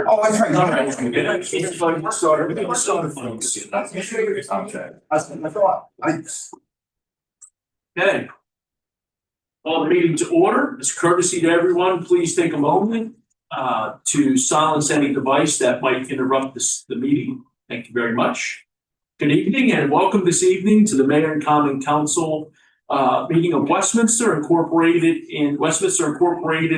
Oh, that's right. All right. It's like we started, everything started from. I thought, Okay. Call the meeting to order. As courtesy to everyone, please take a moment to silence any device that might interrupt the meeting. Thank you very much. Good evening and welcome this evening to the Mayor and Common Council meeting of Westminster Incorporated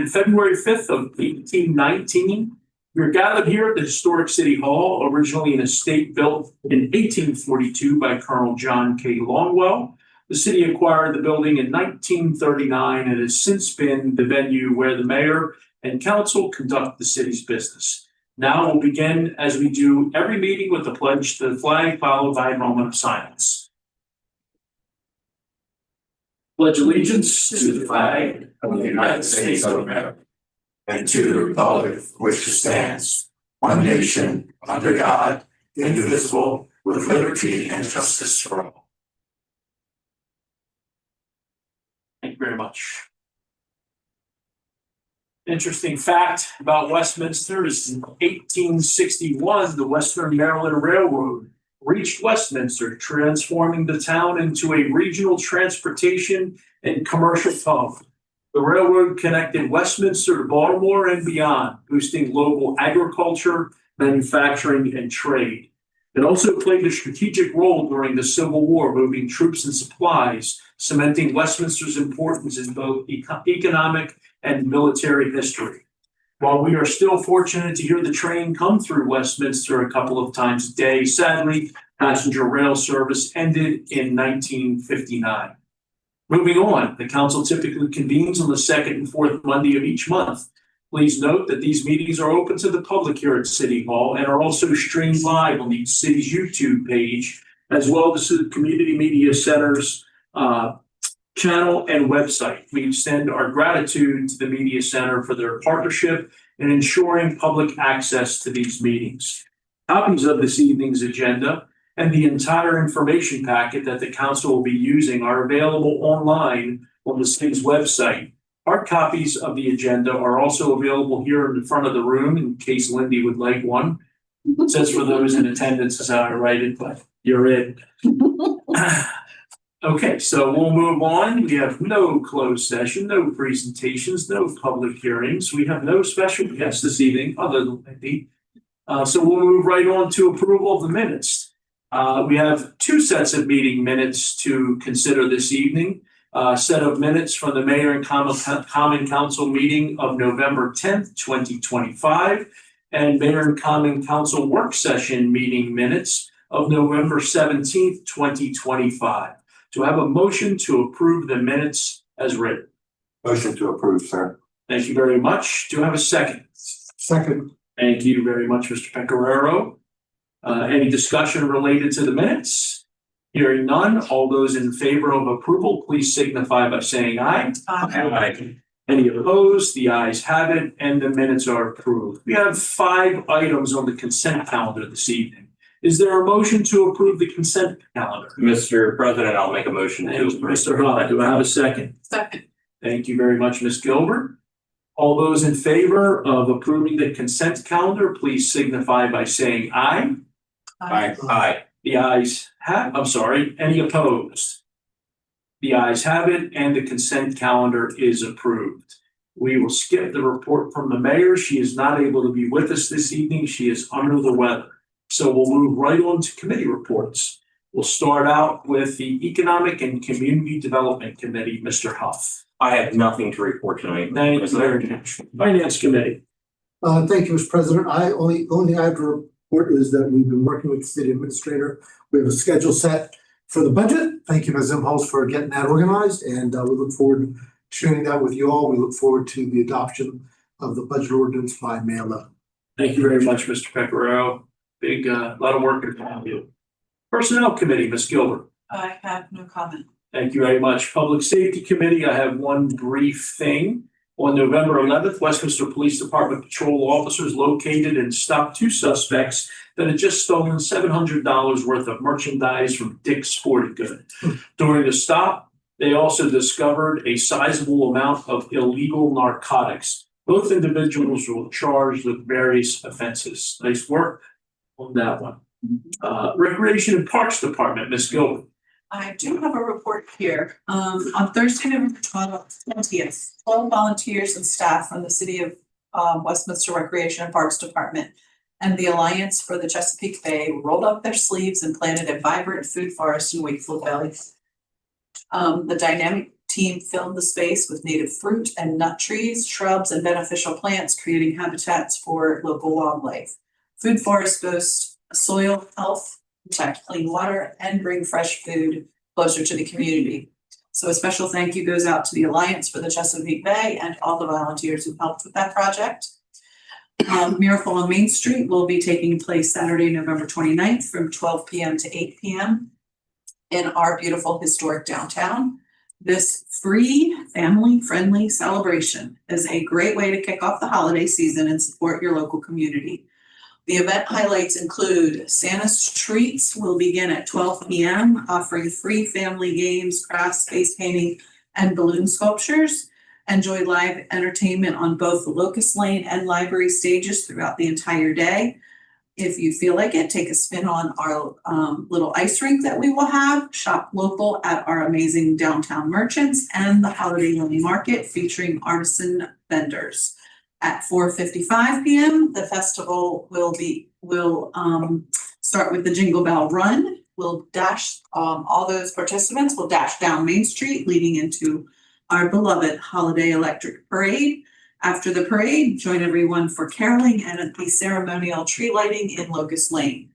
February 5th of 1819. We're gathered here at the historic City Hall, originally an estate built in 1842 by Colonel John K. Longwell. The city acquired the building in 1939 and has since been the venue where the mayor and council conduct the city's business. Now we'll begin, as we do every meeting, with the pledge to the flag, followed by a moment of silence. Pledge allegiance to the flag of the United States of America and to the republic which stands, one nation, under God, indivisible, with liberty and justice for all. Thank you very much. Interesting fact about Westminster is in 1861, the Western Maryland Railroad reached Westminster, transforming the town into a regional transportation and commercial hub. The railroad connected Westminster to Baltimore and beyond, boosting local agriculture, manufacturing, and trade. It also played a strategic role during the Civil War, moving troops and supplies, cementing Westminster's importance in both economic and military history. While we are still fortunate to hear the train come through Westminster a couple of times a day, sadly, passenger rail service ended in 1959. Moving on, the council typically convenes on the second and fourth Monday of each month. Please note that these meetings are open to the public here at City Hall and are also streamed live on the city's YouTube page, as well as the Community Media Center's channel and website. We extend our gratitude to the Media Center for their partnership in ensuring public access to these meetings. Copies of this evening's agenda and the entire information packet that the council will be using are available online on the city's website. Hard copies of the agenda are also available here in the front of the room in case Lindy would like one. It says for those in attendance is how I write it, but you're it. Okay, so we'll move on. We have no closed session, no presentations, no public hearings. We have no special guests this evening other than Lindy. So we'll move right on to approval of the minutes. We have two sets of meeting minutes to consider this evening. Set of minutes from the Mayor and Common Council meeting of November 10th, 2025, and Mayor and Common Council work session meeting minutes of November 17th, 2025. Do I have a motion to approve the minutes as written? motion to approve, sir. Thank you very much. Do I have a second? Second. Thank you very much, Mr. Pecoraro. Any discussion related to the minutes? Hearing none, all those in favor of approval, please signify by saying aye. Aye. Any opposed? The ayes have it, and the minutes are approved. We have 5 items on the consent calendar this evening. Is there a motion to approve the consent calendar? Mr. President, I'll make a motion to Thank you, approve. Mr. Hall. Do I have a second? Second. Thank you very much, Ms. Gilbert. All those in favor of approving the consent calendar, please signify by saying aye. Aye. Aye. The ayes have, I'm sorry, any opposed? The ayes have it, and the consent calendar is approved. We will skip the report from the mayor. She is not able to be with us this evening. She is under the weather. So we'll move right on to committee reports. We'll start out with the Economic and Community Development Committee, Mr. Huff. I have nothing to report tonight. Thank you very much. Finance Committee. Thank you, Mr. President. Only thing I have to report is that we've been working with the city administrator. We have a schedule set for the budget. Thank you, Ms. Imholz, for getting that organized, and we look forward to sharing that with you all. We look forward to the adoption of the budget ordinance by May 11th. Thank you very much, Mr. Pecoraro. Big, lot of work to do. Personnel Committee, Ms. Gilbert. I have no comment. Thank you very much. Public Safety Committee, I have one brief thing. On November 11th, Westminster Police Department patrol officers located and stopped two suspects that had just stolen $700 worth of merchandise from Dick's Sporting Goods. During the stop, they also discovered a sizable amount of illegal narcotics. Both individuals were charged with various offenses. Nice work on that one. Recreation and Parks Department, Ms. Gilbert. I do have a report here. On Thursday, November 20th, 12 volunteers and staff from the City of Westminster Recreation and Parks Department and the Alliance for the Chesapeake Bay rolled up their sleeves and planted a vibrant food forest in Wakefield Valley. The dynamic team filled the space with native fruit and nut trees, shrubs, and beneficial plants, creating habitats for local wildlife. Food forests boast soil health, protect clean water, and bring fresh food closer to the community. So a special thank you goes out to the Alliance for the Chesapeake Bay and all the volunteers who helped with that project. Miracle on Main Street will be taking place Saturday, November 29th from 12 p.m. to 8 p.m. in our beautiful historic downtown. This free, family-friendly celebration is a great way to kick off the holiday season and support your local community. The event highlights include Santa's Treats will begin at 12 p.m., offering free family games, crafts, face painting, and balloon sculptures. Enjoy live entertainment on both the Locust Lane and Library stages throughout the entire day. If you feel like it, take a spin on our little ice rink that we will have. Shop local at our amazing downtown merchants and the Holiday Lonely Market featuring artisan vendors. At 4:55 p.m., the festival will start with the Jingle Bell Run. We'll dash, all those participants will dash down Main Street, leading into our beloved Holiday Electric Parade. After the parade, join everyone for caroling and at the ceremonial tree lighting in Locust Lane.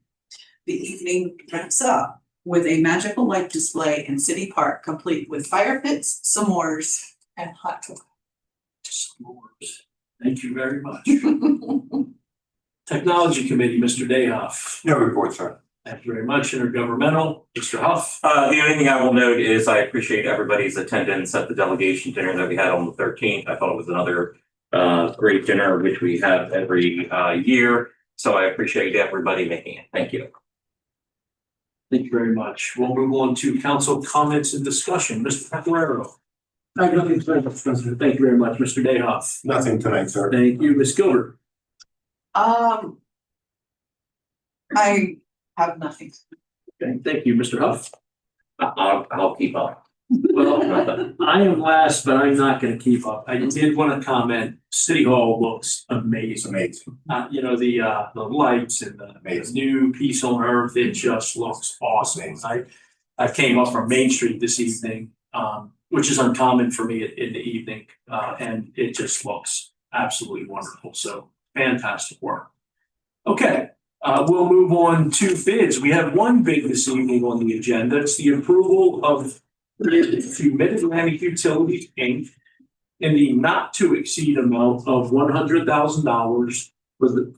The evening wraps up with a magical light display in City Park, complete with fire pits, s'mores, and hot chocolate. S'mores. Thank you very much. Technology Committee, Mr. Dayhoff. No report, sir. Thank you very much. Intergovernmental, Mr. Huff. The only thing I will note is I appreciate everybody's attendance at the delegation dinner that we had on the 13th. I thought it was another great dinner, which we have every year. So I appreciate everybody making it. Thank you. Thank you very much. We'll move on to council comments and discussion. Mr. Pecoraro. Nothing tonight, Mr. President. Thank you very much, Mr. Dayhoff. Nothing tonight, sir. Thank you, Ms. Gilbert. I have nothing. Okay, thank you, Mr. Huff. I'll keep up. Well, I am last, but I'm not gonna keep up. I did want to comment, City Hall looks amazing. Amazing. You know, the lights and the Amazing. new Peace on Earth, it just looks awesome. I came up from Main Street this evening, which is uncommon for me in the evening, and it just looks absolutely wonderful. So fantastic work. Okay, we'll move on to bids. We have one bid this evening on the agenda. It's the approval of bid to Mid-Atlantic Utilities, Inc. in the not to exceed amount of $100,000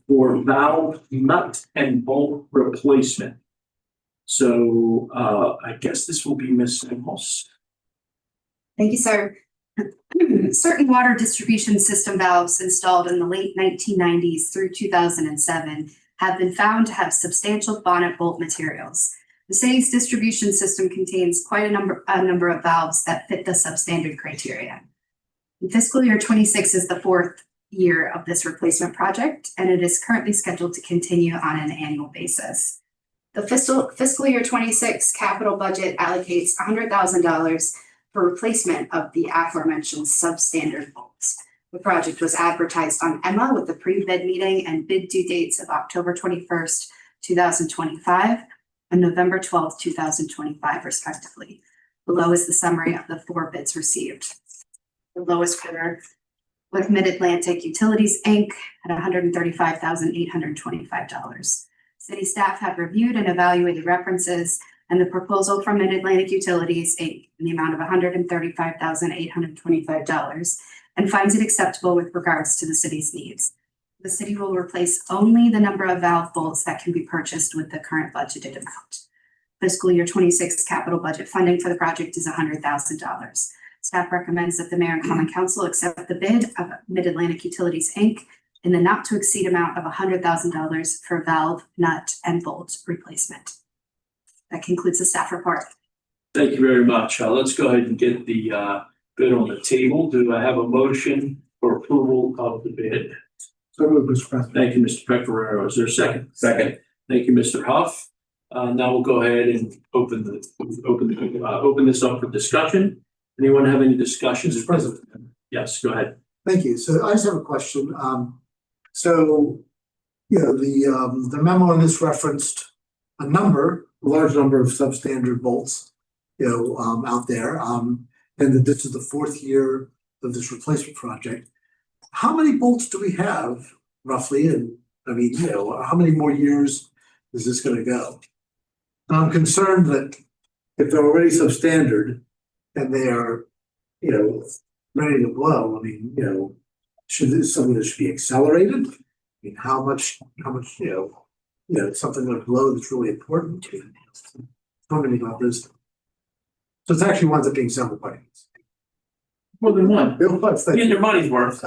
for valve nut and bolt replacement. So I guess this will be Ms. Amos. Thank you, sir. Certain water distribution system valves installed in the late 1990s through 2007 have been found to have substantial bonnet bolt materials. The city's distribution system contains quite a number of valves that fit the substandard criteria. Fiscal year 26 is the fourth year of this replacement project, and it is currently scheduled to continue on an annual basis. The fiscal year 26 capital budget allocates $100,000 for replacement of the aforementioned substandard bolts. The project was advertised on EMMA with the pre-bid meeting and bid due dates of October 21st, 2025 and November 12th, 2025, respectively. Below is the summary of the 4 bids received. The lowest bidder was Mid-Atlantic Utilities, Inc. at $135,825. City staff have reviewed and evaluated references and the proposal from Mid-Atlantic Utilities, Inc. in the amount of $135,825 and finds it acceptable with regards to the city's needs. The city will replace only the number of valve bolts that can be purchased with the current budgeted amount. Fiscal year 26 capital budget funding for the project is $100,000. Staff recommends that the mayor and common council accept the bid of Mid-Atlantic Utilities, Inc. in the not to exceed amount of $100,000 for valve, nut, and bolt replacement. That concludes the staff report. Thank you very much. Let's go ahead and get the bid on the table. Do I have a motion for approval of the bid? So moved, Mr. President. Thank you, Mr. Pecoraro. Is there a second? Second. Thank you, Mr. Huff. Now we'll go ahead and open this up for discussion. Anyone have any discussions? Mr. President. Yes, go ahead. Thank you. So I just have a question. So, you know, the memo on this referenced a large number of substandard bolts, you know, out there. And that this is the 4th year of this replacement project. How many bolts do we have roughly? And I mean, you know, how many more years is this going to go? I'm concerned that if they're already substandard and they are, you know, ready to blow, I mean, you know, should this something that should be accelerated? I mean, how much, you know, something that blow that's really important to you. How many about this? So it's actually winds up being several budgets. More than one. Bill, what's that? Get your money's worth.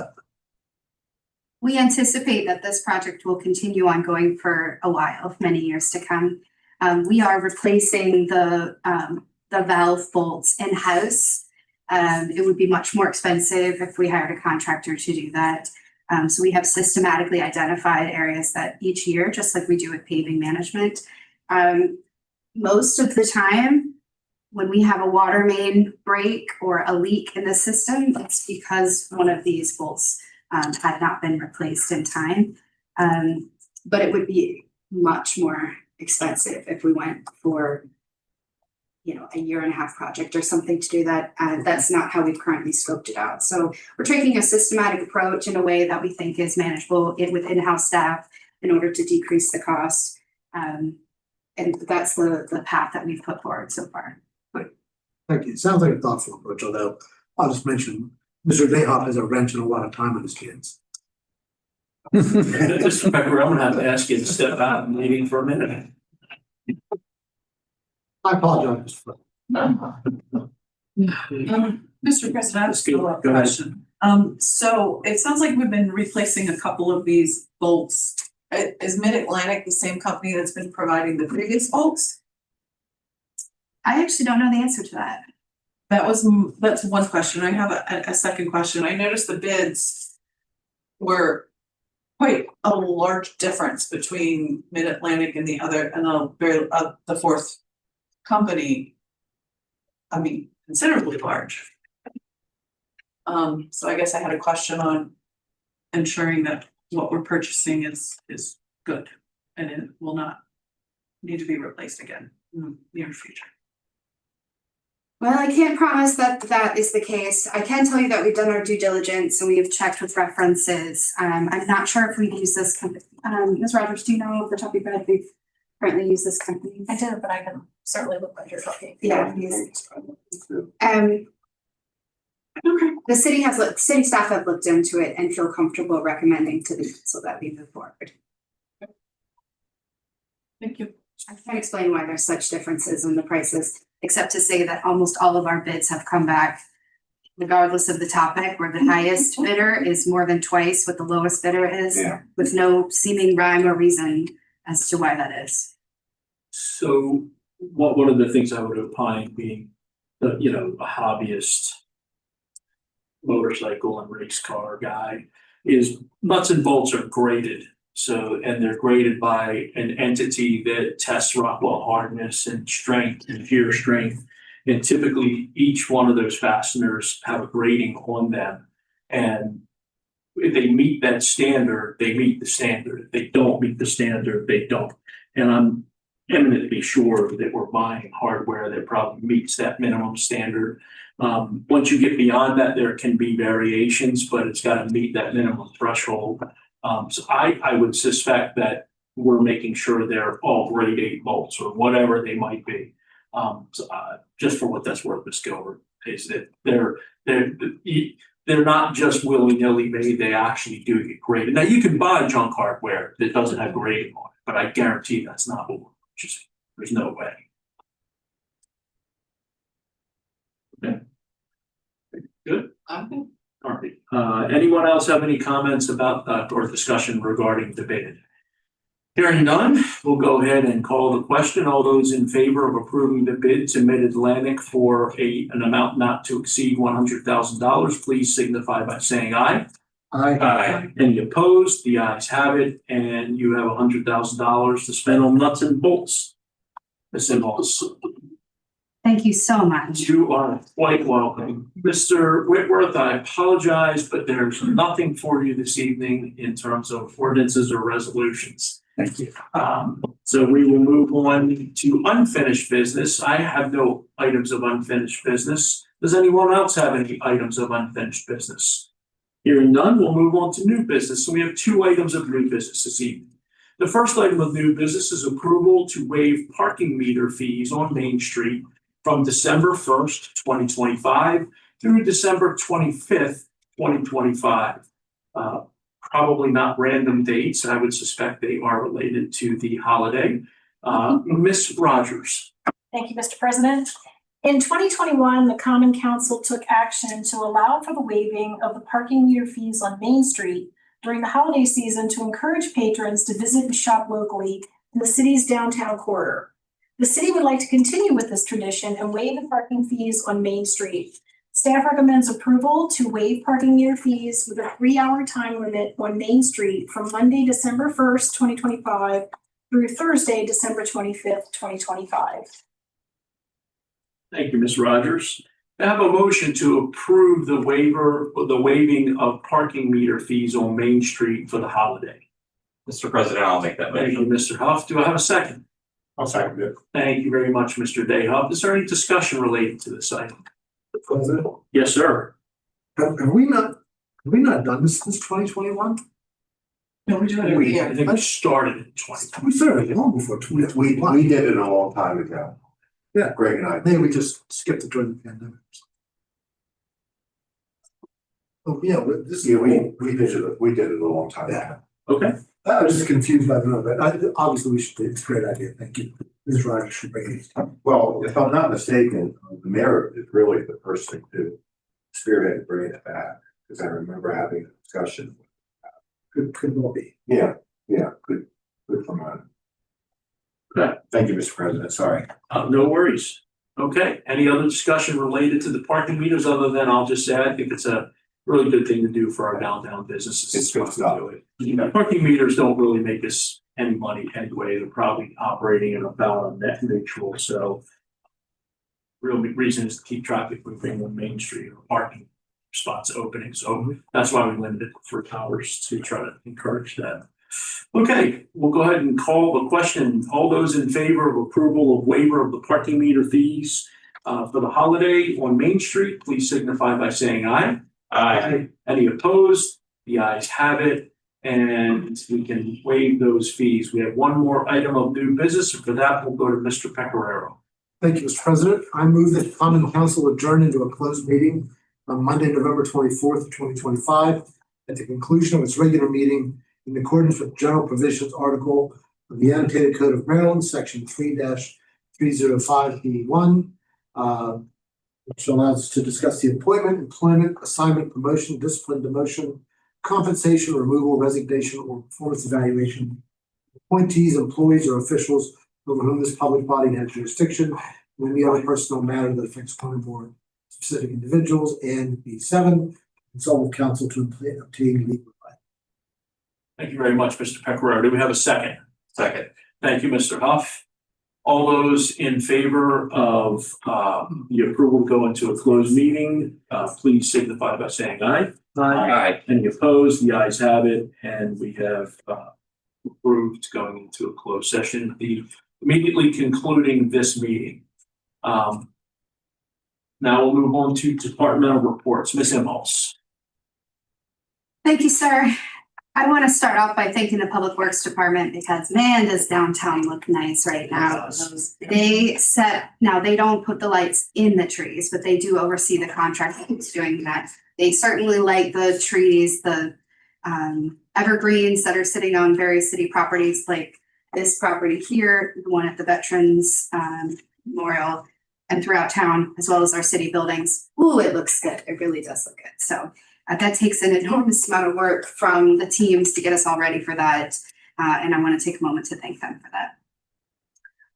We anticipate that this project will continue ongoing for a while, many years to come. We are replacing the valve bolts in-house. It would be much more expensive if we hired a contractor to do that. So we have systematically identified areas that each year, just like we do with paving management. Most of the time, when we have a water main break or a leak in the system, it's because one of these bolts had not been replaced in time. But it would be much more expensive if we went for, you know, a 1.5-year project or something to do that. That's not how we've currently scoped it out. So we're taking a systematic approach in a way that we think is manageable with in-house staff in order to decrease the cost. And that's the path that we've put forward so far. Thank you. It sounds like a thoughtful approach, although I'll just mention Mr. Dayhoff has a wrench and a lot of time on his hands. Mr. Pecoraro, I'm gonna have to ask you to step out of the meeting for a minute. I apologize for Mr. President, I have Let's a go. follow-up Go ahead. question. So it sounds like we've been replacing a couple of these bolts. Is Mid-Atlantic the same company that's been providing the previous bolts? I actually don't know the answer to that. That's one question. I have a second question. I noticed the bids were quite a large difference between Mid-Atlantic and the other, and the 4th company. I mean, considerably large. So I guess I had a question on ensuring that what we're purchasing is good and it will not need to be replaced again in the near future. Well, I can't promise that that is the case. I can tell you that we've done our due diligence and we have checked with references. I'm not sure if we've used this company. Ms. Rogers, do you know off the top of your head if we've currently used this company? I did, but I can certainly look at your copy. Yeah. The city staff have looked into it and feel comfortable recommending to the council that we move forward. Thank you. I can't explain why there's such differences in the prices, except to say that almost all of our bids have come back, regardless of the topic, where the highest bidder is more than twice what the lowest bidder is, with no seeming rhyme or reason as to why that is. So one of the things I would opine, being a hobbyist motorcycle and race car guy, is nuts and bolts are graded. So, and they're graded by an entity that tests Rockwell hardness and strength and shear strength. And typically each one of those fasteners have a grading on them. And if they meet that standard, they meet the standard. If they don't meet the standard, they don't. And I'm eminently sure that we're buying hardware that probably meets that minimum standard. Once you get beyond that, there can be variations, but it's got to meet that minimum threshold. So I would suspect that we're making sure they're all grade 8 bolts or whatever they might be. Just for what that's worth, Ms. Gilbert, is that they're not just willy-nilly made, they actually do get graded. Now, you can buy junk hardware that doesn't have grading on it, but I guarantee that's not what we're purchasing. There's no way. Okay. Good. All right. Anyone else have any comments about or discussion regarding the bid? Hearing none, we'll go ahead and call the question. All those in favor of approving the bid to Mid-Atlantic for an amount not to exceed $100,000, please signify by saying aye. Aye. Any opposed? The ayes have it, and you have $100,000 to spend on nuts and bolts. Ms. Ingalls. Thank you so much. You are quite welcome. Mr. Whitworth, I apologize, but there's nothing for you this evening in terms of ordinances or resolutions. Thank you. So we will move on to unfinished business. I have no items of unfinished business. Does anyone else have any items of unfinished business? Hearing none, we'll move on to new business. So we have 2 items of new business this evening. The first item of new business is approval to waive parking meter fees on Main Street from December 1st, 2025 through December 25th, 2025. Probably not random dates. I would suspect they are related to the holiday. Ms. Rogers. Thank you, Mr. President. In 2021, the Common Council took action to allow for the waiving of the parking meter fees on Main Street during the holiday season to encourage patrons to visit and shop locally in the city's downtown corridor. The city would like to continue with this tradition and waive the parking fees on Main Street. Staff recommends approval to waive parking meter fees with a 3-hour time limit on Main Street from Monday, December 1st, 2025 through Thursday, December 25th, 2025. Thank you, Ms. Rogers. I have a motion to approve the waiving of parking meter fees on Main Street for the holiday. Mr. President, I'll make that Thank you, motion. Mr. Huff. Do I have a second? I'll second it. Thank you very much, Mr. Dayhuff. Is there any discussion related to this item? President, Yes, sir. have we not done this since 2021? No, we do it every I year. think it started in 2020. We started long before 2021. We did it a long time ago. Yeah. Greg and I. Maybe we just skipped it during the pandemic. Oh, yeah, this. Yeah, we did it a long time ago. Okay. I was just confused by the number. Obviously, we should, it's a great idea. Thank you. Ms. Rogers should bring it. Well, if I'm not mistaken, the mayor is really the person to spearhead bringing it back, because I remember having a discussion. Could well be. Yeah, good for mine. Okay. Thank you, Mr. President, sorry. No worries. Okay. Any other discussion related to the parking meters other than I'll just say I think it's a really good thing to do for our downtown businesses. It's good stuff. Parking meters don't really make us any money anyway. They're probably operating at about a net neutral. So real big reason is to keep traffic moving on Main Street or parking spots opening. So that's why we limited it to 3 hours to try to encourage that. Okay, we'll go ahead and call the question. All those in favor of approval of waiver of the parking meter fees for the holiday on Main Street, please signify by saying aye. Aye. Any opposed? The ayes have it, and we can waive those fees. We have one more item of new business, and for that, we'll go to Mr. Pecoraro. Thank you, Mr. President. I move that the Common Council adjourn into a closed meeting on Monday, November 24th, 2025, at the conclusion of its regular meeting in accordance with general provisions article of the Annotated Code of Maryland, section 3-305B1, which allows us to discuss the appointment, employment, assignment, promotion, discipline, demotion, compensation, removal, resignation, or performance evaluation, appointees, employees, or officials over whom this public body has jurisdiction, and any other personal matter that affects one or more specific individuals, and B7, consult with counsel to obtain legal advice. Thank you very much, Mr. Pecoraro. Do we have a second? Second. Thank you, Mr. Huff. All those in favor of the approval to go into a closed meeting, please signify by saying aye. Aye. Any opposed? The ayes have it, and we have approved going into a closed session, immediately concluding this meeting. Now we'll move on to departmental reports. Ms. Imhoff. Thank you, sir. I want to start off by thanking the Public Works Department because man, does downtown look nice right now. Now they don't put the lights in the trees, but they do oversee the contract that's doing that. They certainly like the trees, the evergreens that are sitting on various city properties, like this property here, the one at the Veterans Memorial, and throughout town, as well as our city buildings. Ooh, it looks good. It really does look good. So that takes an enormous amount of work from the teams to get us all ready for that. And I want to take a moment to thank them for that.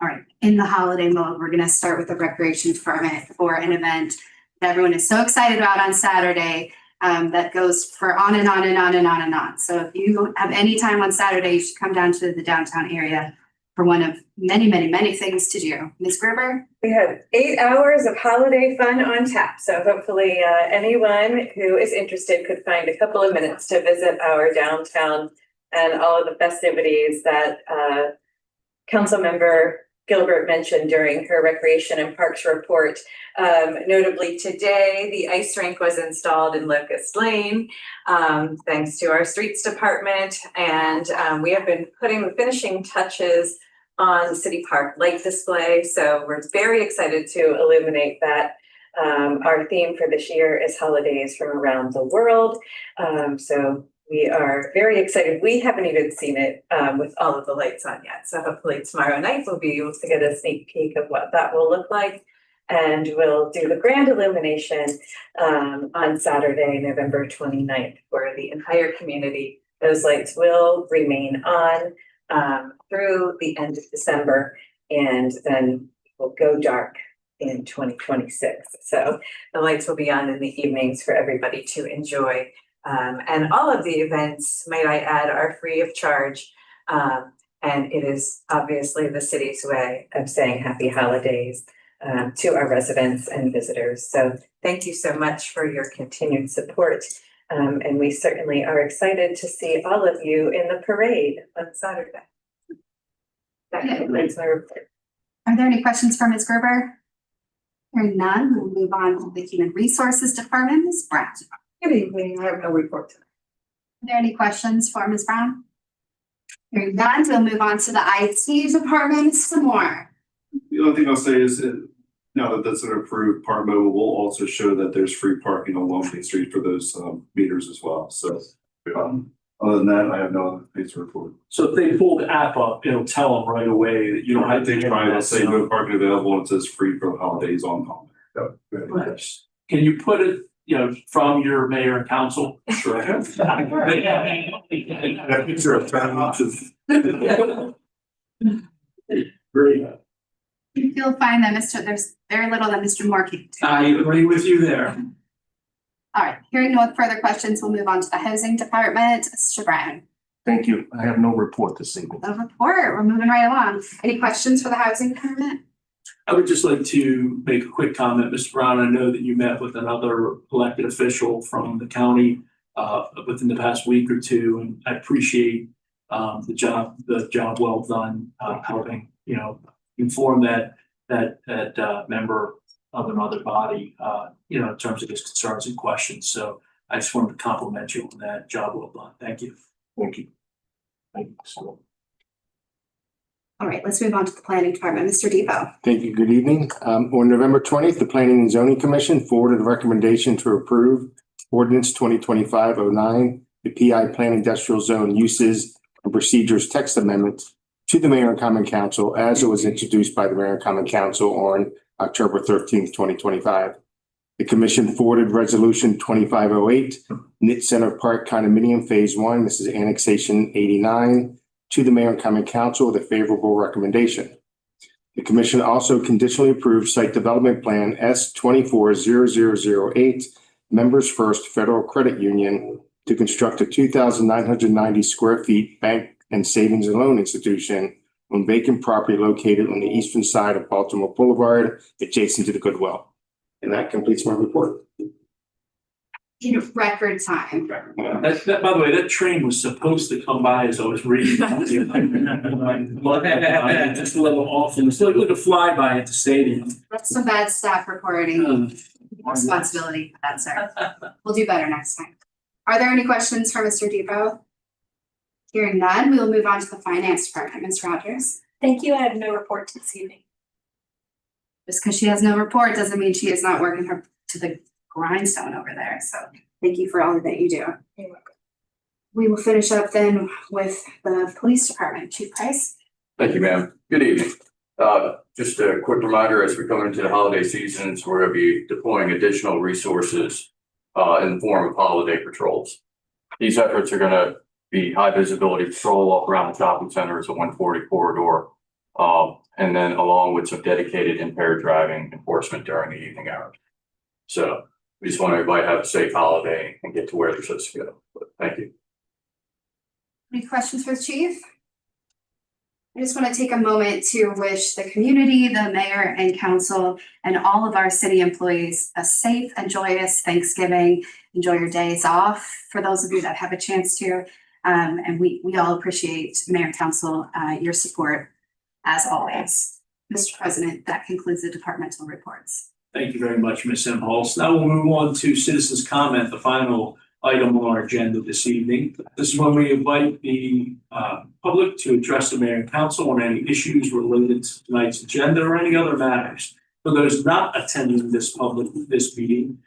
All right, in the holiday mode, we're going to start with the recreation department for an event that everyone is so excited about on Saturday. That goes for on and on and on and on and on. So if you have any time on Saturday, you should come down to the downtown area for one of many, many, many things to do. Ms. Gerber? We have 8 hours of holiday fun on tap. So hopefully anyone who is interested could find a couple of minutes to visit our downtown and all of the festivities that Councilmember Gilbert mentioned during her Recreation and Parks report. Notably today, the ice rink was installed in Locust Lane, thanks to our streets department. And we have been putting the finishing touches on the City Park light display. So we're very excited to illuminate that. Our theme for this year is holidays from around the world. So we are very excited. We haven't even seen it with all of the lights on yet. So hopefully tomorrow night we'll be able to get a sneak peek of what that will look like. And we'll do the grand illumination on Saturday, November 29th for the entire community. Those lights will remain on through the end of December, and then will go dark in 2026. So the lights will be on in the evenings for everybody to enjoy. And all of the events, might I add, are free of charge. And it is obviously the city's way of saying happy holidays to our residents and visitors. So thank you so much for your continued support. And we certainly are excited to see all of you in the parade on Saturday. That concludes my report. Are there any questions for Ms. Gerber? Hearing none, we'll move on to the Human Resources Department, Ms. Brown. Good evening. I have no report tonight. Are there any questions for Ms. Brown? Hearing none, we'll move on to the IT Department, Ms. Moore. The only thing I'll say is now that that's an approved part mode, we'll also show that there's free parking along Main Street for those meters as well. So other than that, I have no other things to report. So if they pull the app up, it'll tell them right away that you don't have to. They try to say no parking available and it says free for the holidays on holiday. Nice. Can you put it, from your mayor and council? Sure. That picture of town Great. You'll find that there's very little that Mr. Moore can do. I agree with you there. All right, hearing no further questions, we'll move on to the Housing Department, Mr. Brown. Thank you. I have no report this evening. The report, we're moving right along. Any questions for the Housing Department? I would just like to make a quick comment, Mr. Brown. I know that you met with another elected official from the county within the past week or two, and I appreciate the job well done, helping, inform that member of another body, in terms of his concerns and questions. So I just wanted to compliment you on that. Job well done. Thank you. Thank you. Thank you. So, All right, let's move on to the Planning Department, Mr. Depot. thank you. Good evening. On November 20th, the Planning and Zoning Commission forwarded a recommendation to approve Ordinance 2025-09, the PI Plan Industrial Zone Uses and Procedures Text Amendment to the Mayor and Common Council as it was introduced by the Mayor and Common Council on October 13th, 2025. The Commission forwarded Resolution 2508, Knit Center Park Condominium Phase 1. This is Annexation 89 to the Mayor and Common Council with a favorable recommendation. The Commission also conditionally approved Site Development Plan S240008, Members First Federal Credit Union, to construct a 2,990 square feet bank and savings and loan institution on vacant property located on the eastern side of Baltimore Boulevard, adjacent to the Goodwill. And that completes my report. In record time. By the way, that train was supposed to come by as I was reading. Just a little awful. It's like a flyby at the stadium. That's some bad staff reporting. Responsibility for that, sir. We'll do better next time. Are there any questions for Mr. Depot? Hearing none, we will move on to the Finance Department. Ms. Rogers. Thank you. I have no report this evening. Just because she has no report doesn't mean she is not working her to the grindstone over there. So thank you for all that you do. We will finish up then with the police department. Chief Price. Thank you, ma'am. Good evening. Just a quick reminder, as we come into the holiday seasons, we're going to be deploying additional resources in the form of holiday patrols. These efforts are going to be high visibility patrol all around the shopping centers, a 140 corridor, and then along with some dedicated impaired driving enforcement during the evening hours. So we just want everybody to have a safe holiday and get to where they're supposed to go. But thank you. Any questions for the chief? I just want to take a moment to wish the community, the mayor and council, and all of our city employees a safe and joyous Thanksgiving. Enjoy your days off for those of you that have a chance to. And we all appreciate, Mayor and Council, your support as always. Mr. President, that concludes the departmental reports. Thank you very much, Ms. Imholz. Now we'll move on to citizens' comment, the final item on our agenda this evening. This is when we invite the public to address the mayor and council on any issues related to tonight's agenda or any other matters. For those not attending this meeting,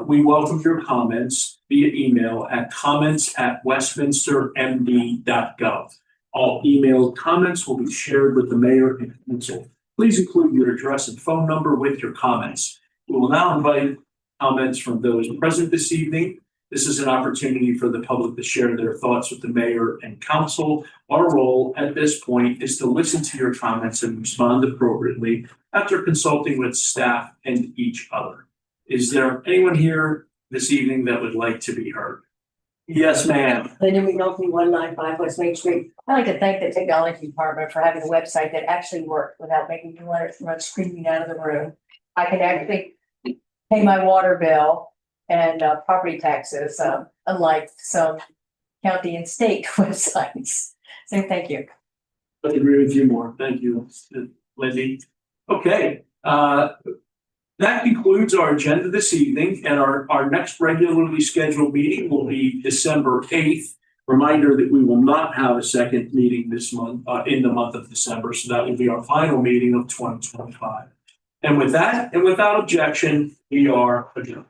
we welcome your comments via email at comments@westminstermd.gov. All emailed comments will be shared with the mayor and council. Please include your address and phone number with your comments. We will now invite comments from those present this evening. This is an opportunity for the public to share their thoughts with the mayor and council. Our role at this point is to listen to your comments and respond appropriately after consulting with staff and each other. Is there anyone here this evening that would like to be heard? Yes, ma'am. Linda McNulty, 195 West Main Street. I'd like to thank the technology department for having a website that actually worked without making me run screaming out of the room. I can actually pay my water bill and property taxes, unlike some county and state websites. So thank you. I agree with you more. Thank you, Lindy. Okay, that concludes our agenda this evening, and our next regularly scheduled meeting will be December 8th. Reminder that we will not have a second meeting this month, in the month of December, so that will be our final meeting of 2025. And with that, and without objection, we are adjourned.